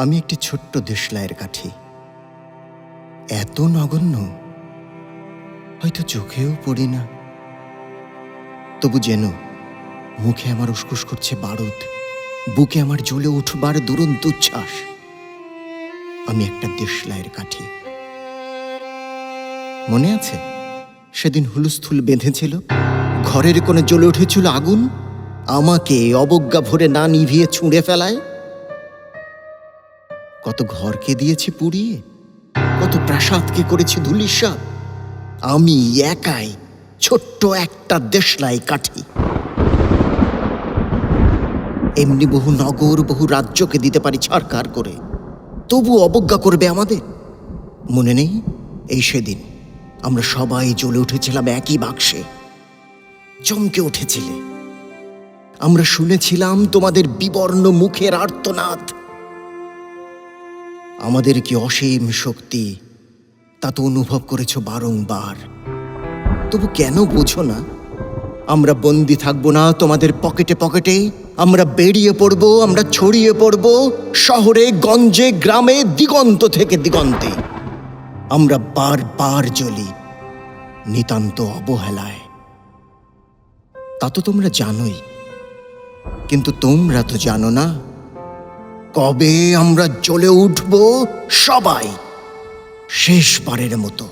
আমি একটি ছোট্ট দেশলাইয়ের কাঠি, এত নগণ্য হয়তো চোখেও পড়ি না। তবু যেন মুখে আমার উসকুস করছে বারুদ, বুকে আমার জ্বলে উঠবার দুরন্ত উচ্ছ্বাস। আমি একটা দেশলাইয়ের কাঠি। মনে আছে সেদিন হুলস্থুল বেঁধেছিল, ঘরের কোণে জ্বলে উঠেছিল আগুন, আমাকে অবজ্ঞা ভরে না নিভিয়ে ছুঁড়ে ফেলায়। কত ঘরকে দিয়েছি পুড়িয়ে, কত প্রাসাদকে করেছি ধূলিসাৎ। আমি একাই ছোট্ট একটা দেশলাই কাঠি। এমনি বহু নগর, বহু রাজ্যকে দিতে পারি ছারখার করে, তবু অবজ্ঞা করবে আমাদের। মনে নেই এই সেদিন আমরা সবাই জ্বলে উঠেছিলাম একই বাক্সে, চমকে উঠেছিলে। আমরা শুনেছিলাম তোমাদের বিবর্ণ মুখের আর্তনাদ। আমাদের কি অসীম শক্তি তা তো অনুভব করেছ বারংবার। তবু কেন বোঝো না? আমরা বন্দি থাকবো না তোমাদের পকেটে পকেটে। আমরা বেরিয়ে পড়ব, আমরা ছড়িয়ে পড়ব শহরে, গঞ্জে, গ্রামে, দিগন্ত থেকে দিগন্তে। আমরা বারবার জ্বলি নিতান্ত অবহেলায়। তা তো তোমরা জানোই, কিন্তু তোমরা তো জানো না কবে আমরা জ্বলে উঠব সবাই শেষবারের মতো।